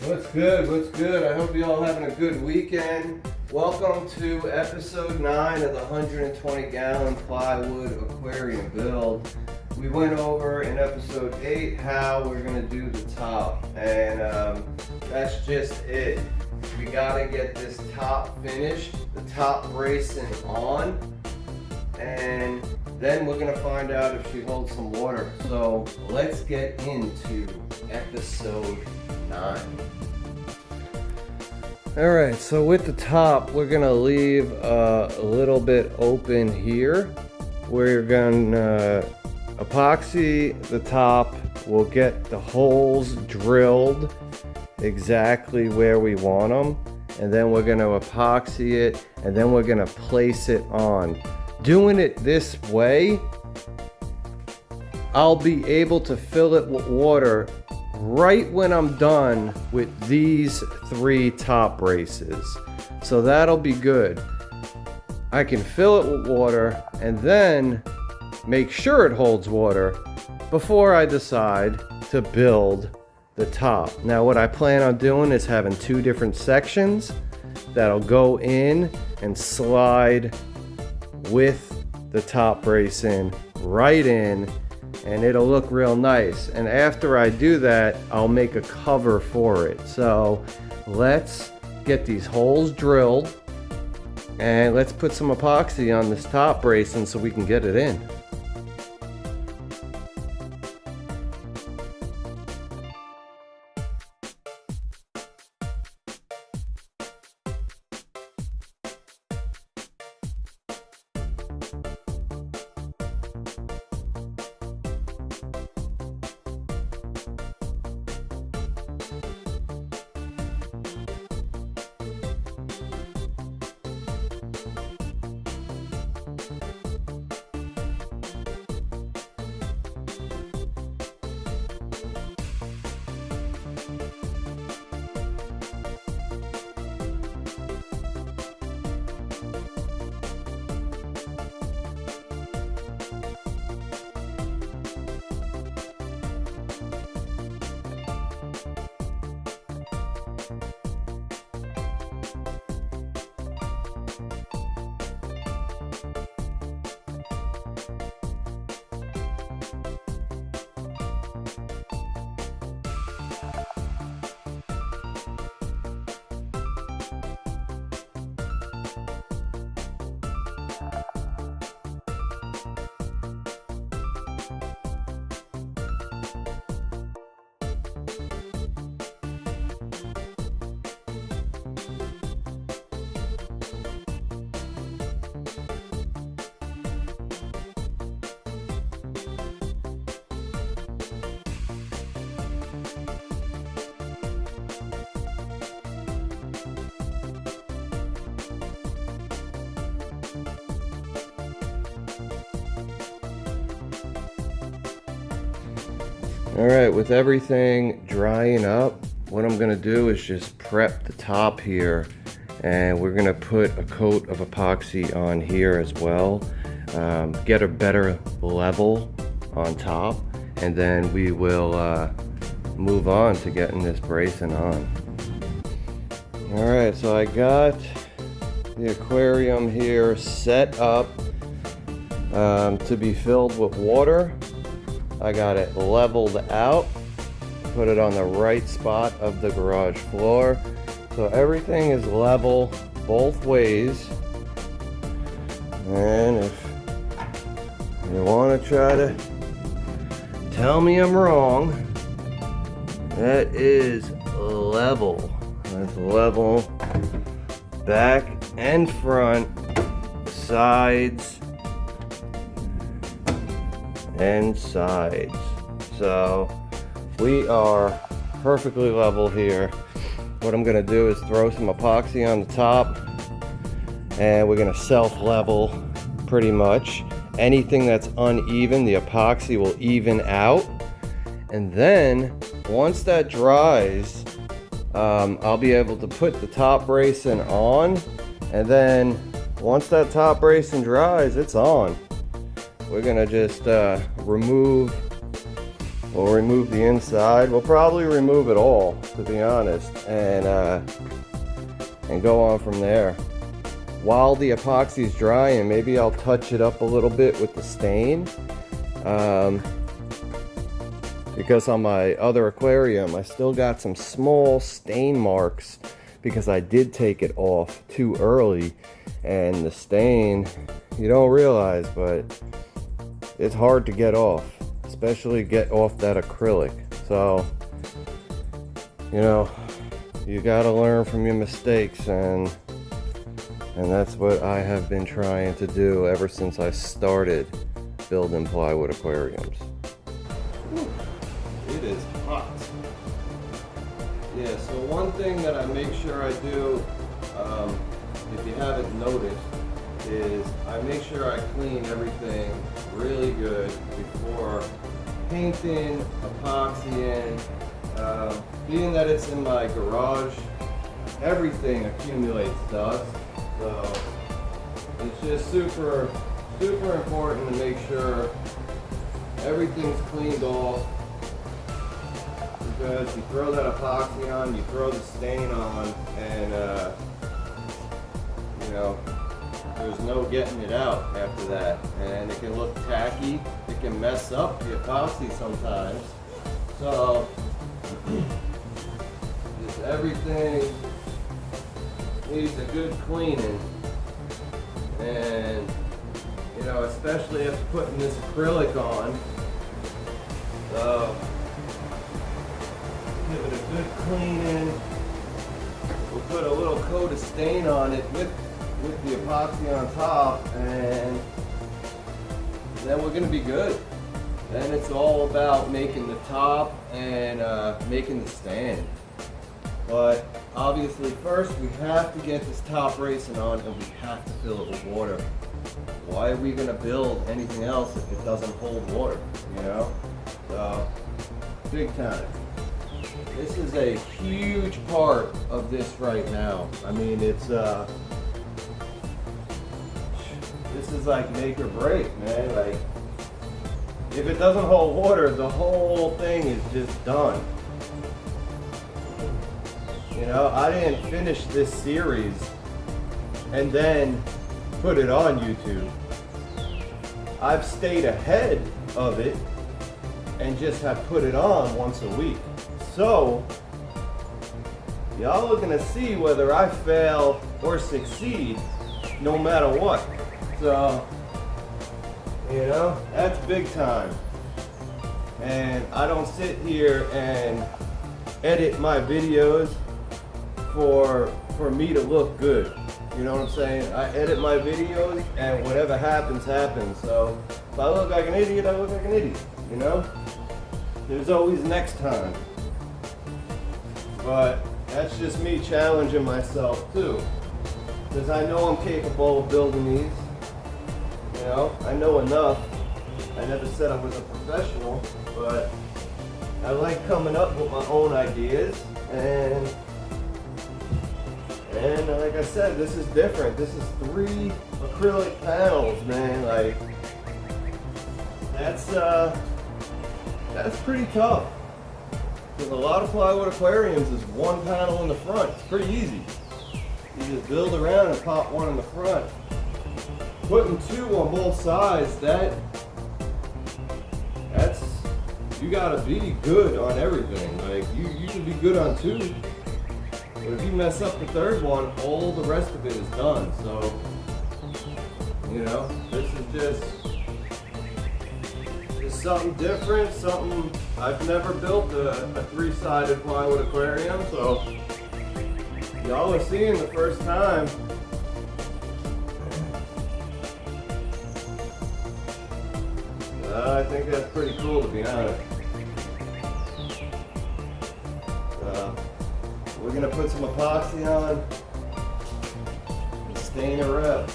What's good? What's good? I hope you all having a good weekend. Welcome to episode 9 of the 120 gallon plywood aquarium build. We went over in episode 8 how we're going to do the top, and that's just it. We got to get this top finished, the top bracing on, and then we're going to find out if she holds some water. So let's get into episode 9. Alright, so with the top, we're going to leave a little bit open here. We're going to epoxy the top. We'll get the holes drilled exactly where we want them. And then we're going to epoxy it, and then we're going to place it on. Doing it this way, I'll be able to fill it with water right when I'm done with these 3 top braces. So that'll be good. I can fill it with water and then make sure it holds water before I decide to build the top. Now what I plan on doing is having 2 different sections that'll go in and slide with the top bracing right in, and it'll look real nice. And after I do that, I'll make a cover for it. So let's get these holes drilled and let's put some epoxy on this top bracing so we can get it in. Alright, with everything drying up, what I'm going to do is just prep the top here, and we're going to put a coat of epoxy on here as well, get a better level on top, and then we will move on to getting this bracing on. Alright, so I got the aquarium here set up to be filled with water. I got it leveled out, put it on the right spot of the garage floor. So everything is level both ways. And if you want to try to tell me I'm wrong, that is level. That's level back and front, sides and sides. So we are perfectly level here. What I'm gonna do is throw some epoxy on the top, and we're gonna self-level pretty much. Anything that's uneven, the epoxy will even out. And then once that dries, I'll be able to put the top bracing on, and then once that top bracing dries, it's on. We're gonna just remove We'll remove the inside. We'll probably remove it all, to be honest, and go on from there. While the epoxy's drying, maybe I'll touch it up a little bit with the stain. Because on my other aquarium, I still got some small stain marks because I did take it off too early, and the stain, you don't realize, but it's hard to get off, especially get off that acrylic. So, you know, you gotta learn from your mistakes, and that's what I have been trying to do ever since I started building plywood aquariums. It is hot. Yeah, so one thing that I make sure I do, if you haven't noticed, is I make sure I clean everything really good before painting, epoxying. Being that it's in my garage, everything accumulates dust. So it's just super important to make sure everything's cleaned off, because you throw that epoxy on, you throw the stain on, and you know, there's no getting it out after that, and it can look tacky. It can mess up the epoxy sometimes. So just everything needs a good cleaning, and you know, especially after putting this acrylic on. So give it a good cleaning. We'll put a little coat of stain on it with the epoxy on top, and then we're going to be good. Then it's all about making the top and making the stand. But obviously first we have to get this top racing on, and we have to fill it with water. Why are we going to build anything else if it doesn't hold water, you know? So, big time. This is a huge part of this right now. I mean, it's this is like make or break, man. Like, if it doesn't hold water, the whole thing is just done. You know, I didn't finish this series and then put it on YouTube. I've stayed ahead of it and just have put it on once a week. So, y'all are gonna see whether I fail or succeed no matter what. So, you know, that's big time. And I don't sit here and edit my videos for me to look good. You know what I'm saying? I edit my videos, and whatever happens, happens. So if I look like an idiot, I look like an idiot, you know? There's always next time. But that's just me challenging myself too. Because I know I'm capable of building these. You know, I know enough. I never said I was a professional, but I like coming up with my own ideas, and like I said, this is different. This is 3 acrylic panels, man. Like, that's pretty tough. Because a lot of plywood aquariums is 1 panel in the front. It's pretty easy. You just build around and pop 1 in the front. Putting 2 on both sides, that's, you gotta be good on everything. Like, you can be good on 2. But if you mess up the 3rd one, all the rest of it is done. So, you know, this is just something different, something I've never built a 3-sided plywood aquarium. So, y'all are seeing the first time. I think that's pretty cool, to be honest. We're gonna put some epoxy on and stain her up.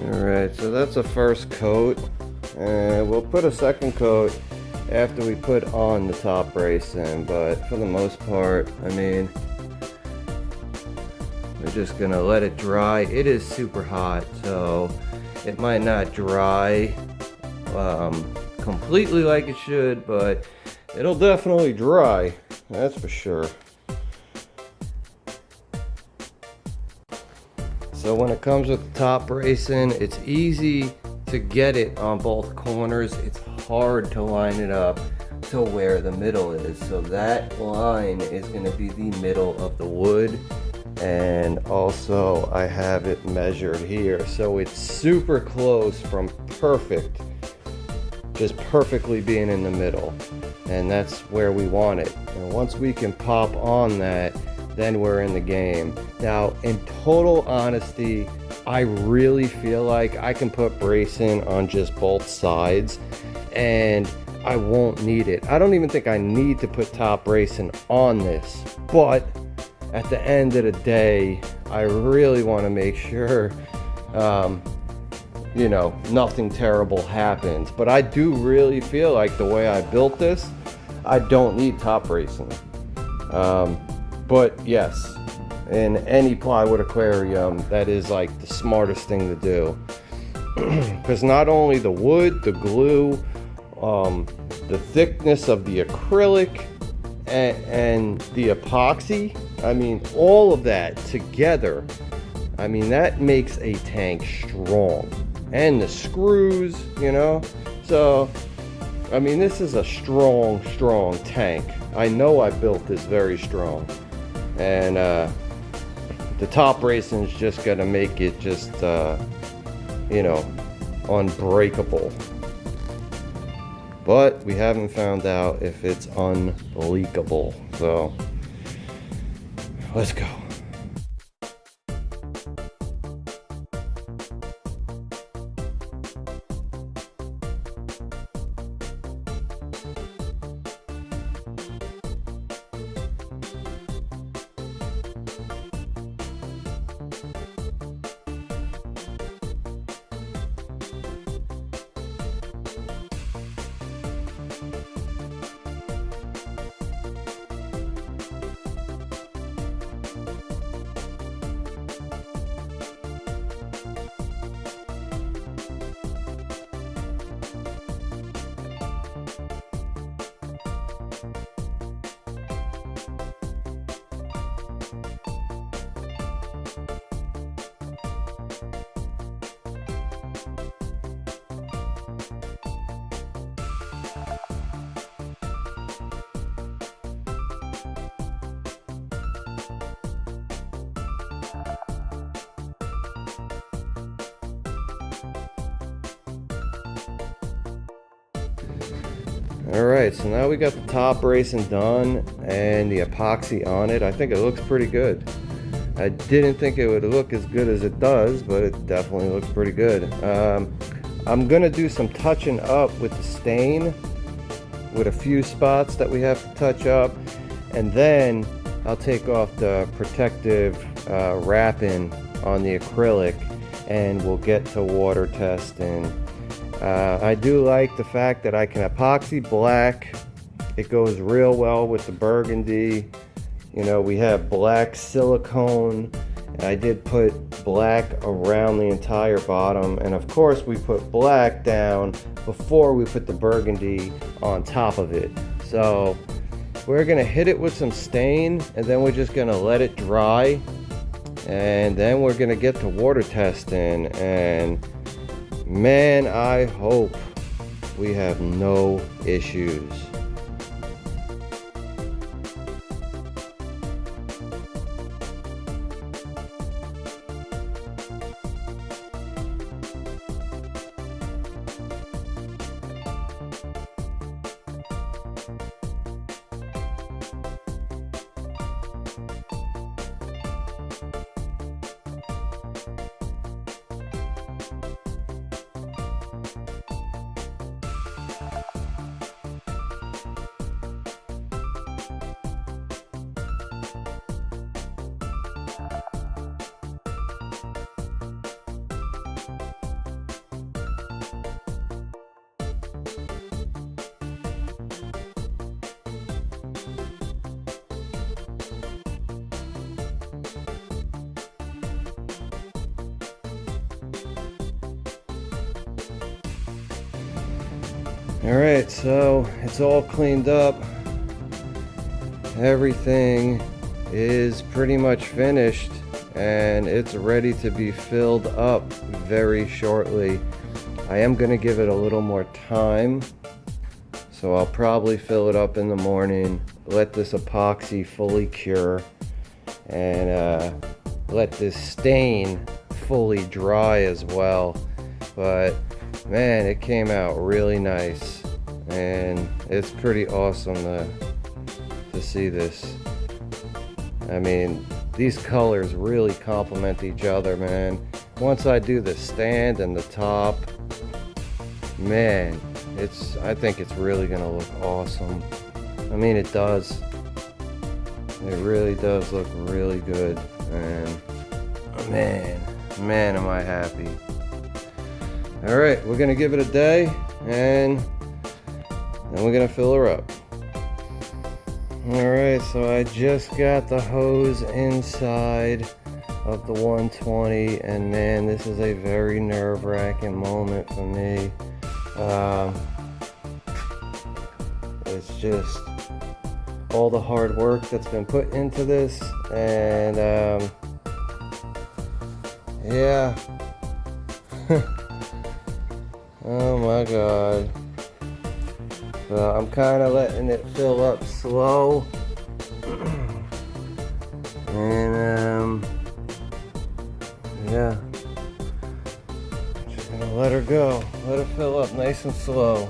Alright, so that's a first coat, and we'll put a second coat after we put on the top bracing, but for the most part, I mean, we're just gonna let it dry. It is super hot, so it might not dry completely like it should, but it'll definitely dry, that's for sure. So when it comes with the top bracing, it's easy to get it on both corners. It's hard to line it up to where the middle is. So that line is going to be the middle of the wood. And also I have it measured here. So it's super close from perfect, just perfectly being in the middle. And that's where we want it. And once we can pop on that, then we're in the game. Now, in total honesty, I really feel like I can put bracing on just both sides and I won't need it. I don't even think I need to put top bracing on this, but at the end of the day, I really want to make sure, you know, nothing terrible happens. But I do really feel like the way I built this, I don't need top bracing. But yes, in any plywood aquarium, that is like the smartest thing to do. Because not only the wood, the glue, the thickness of the acrylic, and the epoxy, I mean, all of that together, I mean, that makes a tank strong. And the screws, you know? So, I mean, this is a strong, strong tank. I know I built this very strong. And the top bracing is just gonna make it just, you know, unbreakable. But we haven't found out if it's unleakable. So, let's go. Alright, so now we got the top bracing done and the epoxy on it. I think it looks pretty good. I didn't think it would look as good as it does, but it definitely looks pretty good. I'm gonna do some touching up with the stain, with a few spots that we have to touch up, and then I'll take off the protective wrapping on the acrylic and we'll get to water testing. I do like the fact that I can epoxy black. It goes real well with the burgundy. You know, we have black silicone. And I did put black around the entire bottom. And of course we put black down before we put the burgundy on top of it. So we're gonna hit it with some stain and then we're just gonna let it dry. And then we're gonna get to water testing, and man, I hope we have no issues. All right, so it's all cleaned up. Everything is pretty much finished and it's ready to be filled up very shortly. I am going to give it a little more time, so I'll probably fill it up in the morning, let this epoxy fully cure, and let this stain fully dry as well. But man, it came out really nice, and it's pretty awesome to see this. I mean, these colors really complement each other, man. Once I do the stand and the top, man, I think it's really gonna look awesome. I mean, it does. It really does look really good, and man, am I happy. All right, we're gonna give it a day, and then we're gonna fill her up. All right, so I just got the hose inside of the 120, and man, this is a very nerve-wracking moment for me. It's just all the hard work that's been put into this, and yeah. Oh my god. So I'm kind of letting it fill up slow, and yeah, just gonna let her go, let her fill up nice and slow.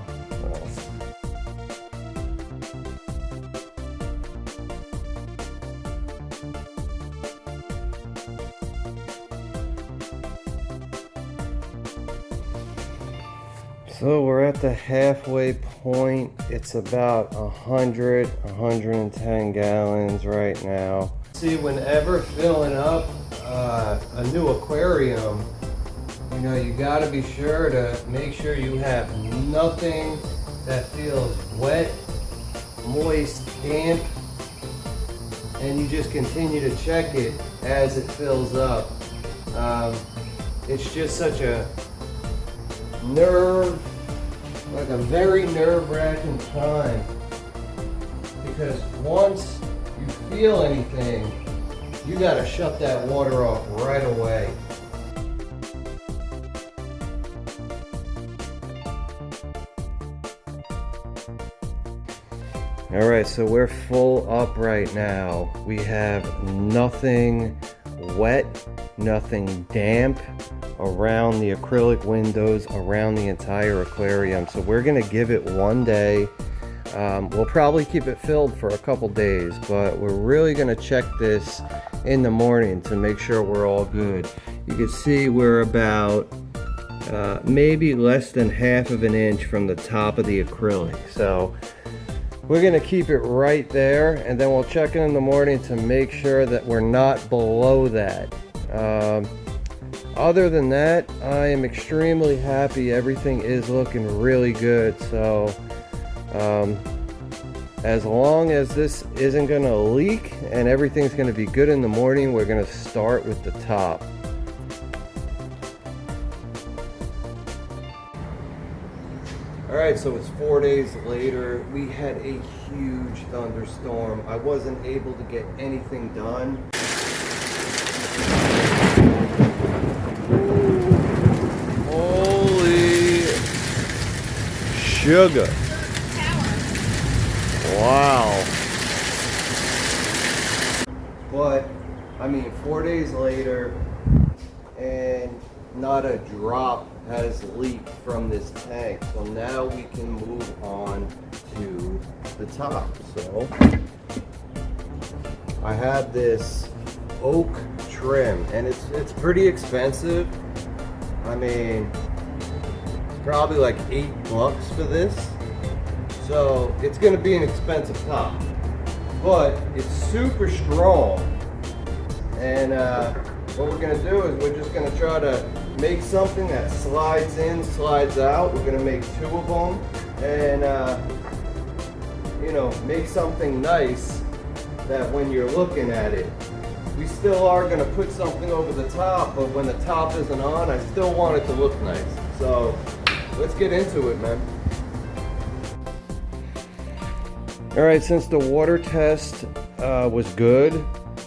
So we're at the halfway point. It's about 110 gallons right now. See, whenever filling up a new aquarium, you know, you got to be sure to make sure you have nothing that feels wet, moist, damp, and you just continue to check it as it fills up. It's just such a very nerve-wracking time, because once you feel anything, you gotta shut that water off right away. All right, so we're full up right now. We have nothing wet, nothing damp around the acrylic windows, around the entire aquarium. So we're gonna give it one day. We'll probably keep it filled for a couple days, but we're really gonna check this in the morning to make sure we're all good. You can see we're about maybe less than ½ of an inch from the top of the acrylic. So we're gonna keep it right there, and then we'll check in the morning to make sure that we're not below that. Other than that, I am extremely happy. Everything is looking really good. So as long as this isn't going to leak and everything's going to be good in the morning, we're going to start with the top. All right, so it's 4 days later. We had a huge thunderstorm. I wasn't able to get anything done. Holy sugar. Wow. But, I mean, 4 days later, and not a drop has leaked from this tank. So now we can move on to the top. So, I have this oak trim, and it's pretty expensive. I mean, probably like $8 for this. So it's gonna be an expensive top, but it's super strong. And what we're gonna do is we're just gonna try to make something that slides in, slides out. We're gonna make 2 of them, and you know, make something nice that when you're looking at it, we still are gonna put something over the top, but when the top isn't on, I still want it to look nice. So let's get into it, man. All right, since the water test was good,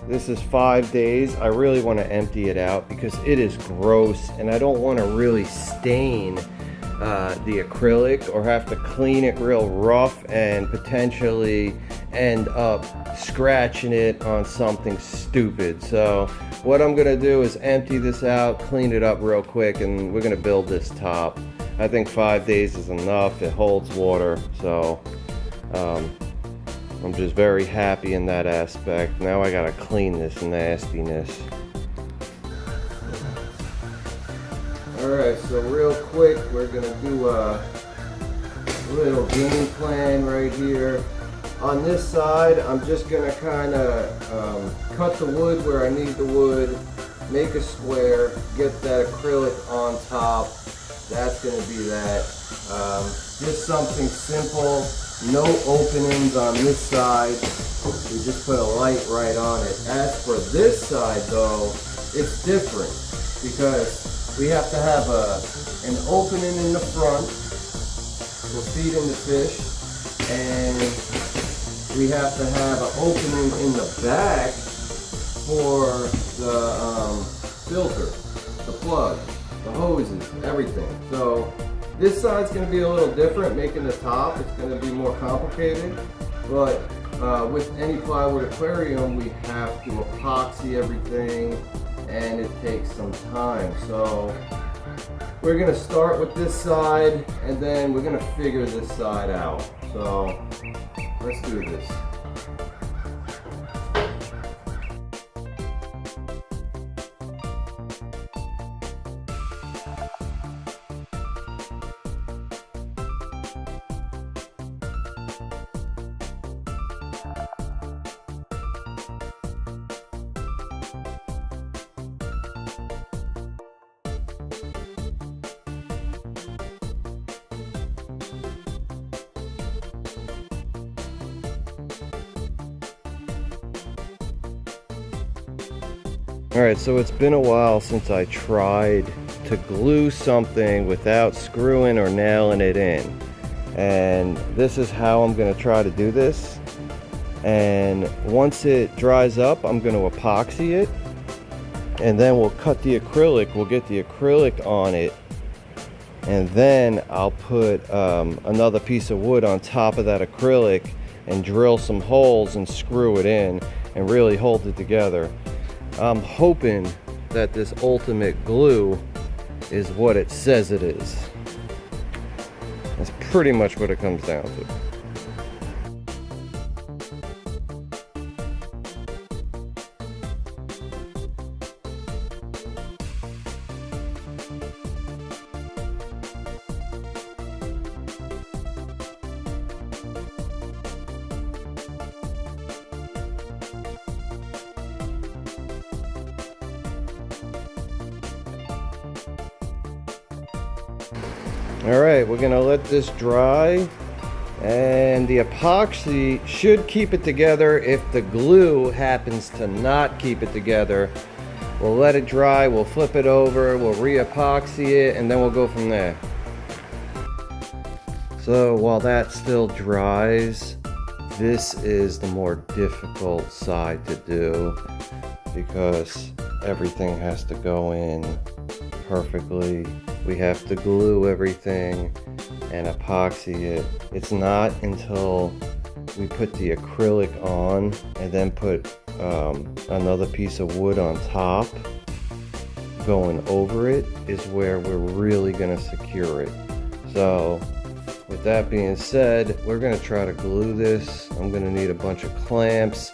this is 5 days. I really want to empty it out because it is gross and I don't want to really stain the acrylic or have to clean it real rough and potentially end up scratching it on something stupid. So what I'm gonna do is empty this out, clean it up real quick, and we're gonna build this top. I think 5 days is enough. It holds water, so I'm just very happy in that aspect. Now I gotta clean this nastiness. Alright, so real quick, we're gonna do a little game plan right here. On this side, I'm just gonna kinda cut the wood where I need the wood, make a square, get that acrylic on top. That's gonna be that. Just something simple. No openings on this side. We just put a light right on it. As for this side though, it's different because we have to have an opening in the front for feeding the fish, and we have to have an opening in the back for the filter, the plug, the hoses, everything. So this side's going to be a little different, making the top. It's going to be more complicated, but with any plywood aquarium, we have to epoxy everything, and it takes some time. So we're going to start with this side, and then we're going to figure this side out. So let's do this. Alright, so it's been a while since I tried to glue something without screwing or nailing it in. And this is how I'm going to try to do this. And once it dries up, I'm going to epoxy it. And then we'll cut the acrylic. We'll get the acrylic on it. And then I'll put another piece of wood on top of that acrylic and drill some holes and screw it in and really hold it together. I'm hoping that this ultimate glue is what it says it is. That's pretty much what it comes down to. All right, we're gonna let this dry, and the epoxy should keep it together. If the glue happens to not keep it together, we'll let it dry, we'll flip it over, we'll re-epoxy it, and then we'll go from there. So while that still dries, this is the more difficult side to do because everything has to go in perfectly. We have to glue everything and epoxy it. It's not until we put the acrylic on and then put another piece of wood on top going over it is where we're really gonna secure it. So with that being said, we're gonna try to glue this. I'm gonna need a bunch of clamps,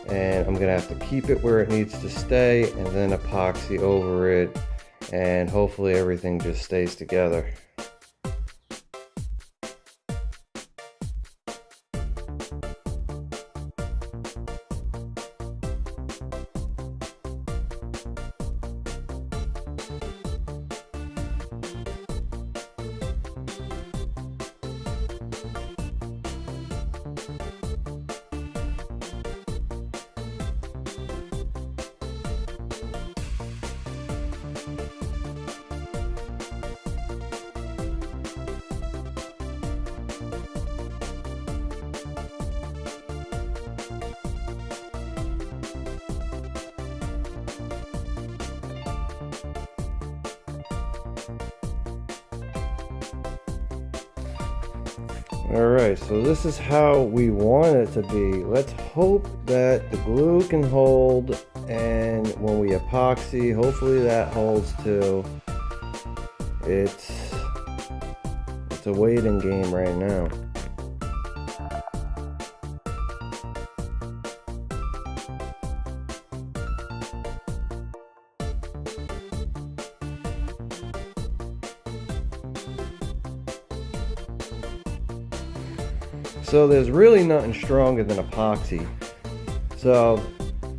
and I'm gonna have to keep it where it needs to stay and then epoxy over it, and hopefully everything just stays together. Alright, so this is how we want it to be. Let's hope that the glue can hold, and when we epoxy, hopefully that holds too. It's a waiting game right now. So there's really nothing stronger than epoxy. So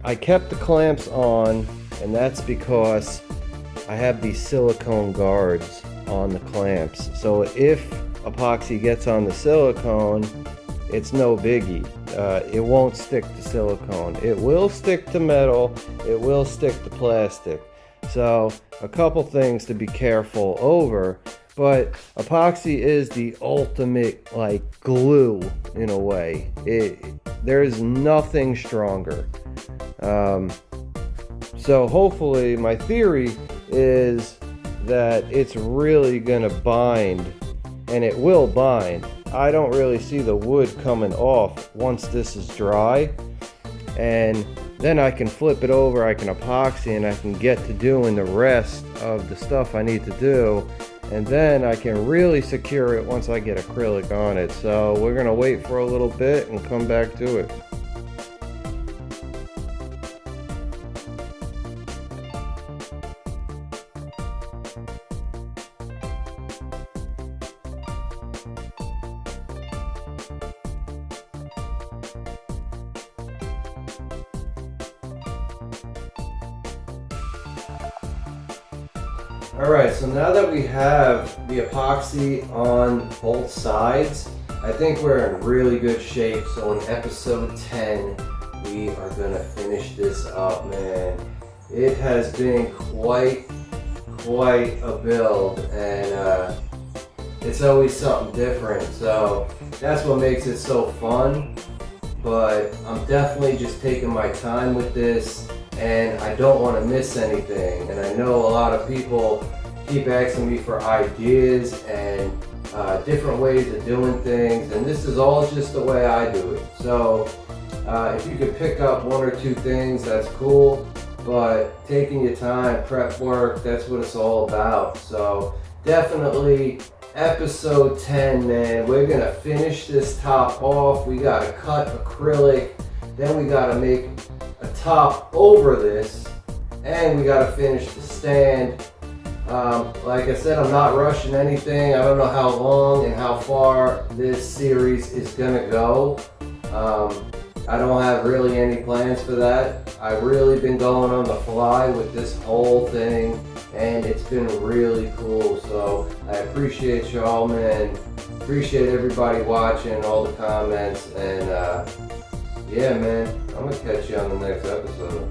I kept the clamps on, and that's because I have these silicone guards on the clamps. So if epoxy gets on the silicone, it's no biggie. It won't stick to silicone. It will stick to metal, it will stick to plastic. So a couple things to be careful over. But epoxy is the ultimate like glue in a way. There's nothing stronger. So hopefully, my theory is that it's really gonna bind, and it will bind. I don't really see the wood coming off once this is dry, and then I can flip it over, I can epoxy, and I can get to doing the rest of the stuff I need to do. And then I can really secure it once I get acrylic on it. So we're gonna wait for a little bit and come back to it. Alright, so now that we have the epoxy on both sides, I think we're in really good shape. So in episode 10, we are going to finish this up, man. It has been quite a build, and it's always something different. So that's what makes it so fun. But I'm definitely just taking my time with this, and I don't want to miss anything. And I know a lot of people keep asking me for ideas and different ways of doing things, and this is all just the way I do it. So if you could pick up one or two things, that's cool, but taking your time, prep work, that's what it's all about. So definitely episode 10, man. We're gonna finish this top off. We gotta cut acrylic, then we gotta make a top over this, and we gotta finish the stand. Like I said, I'm not rushing anything. I don't know how long and how far this series is gonna go. I don't have really any plans for that. I've really been going on the fly with this whole thing, and it's been really cool. So I appreciate y'all, man. Appreciate everybody watching, all the comments, and yeah, man, I'm gonna catch you on the next episode.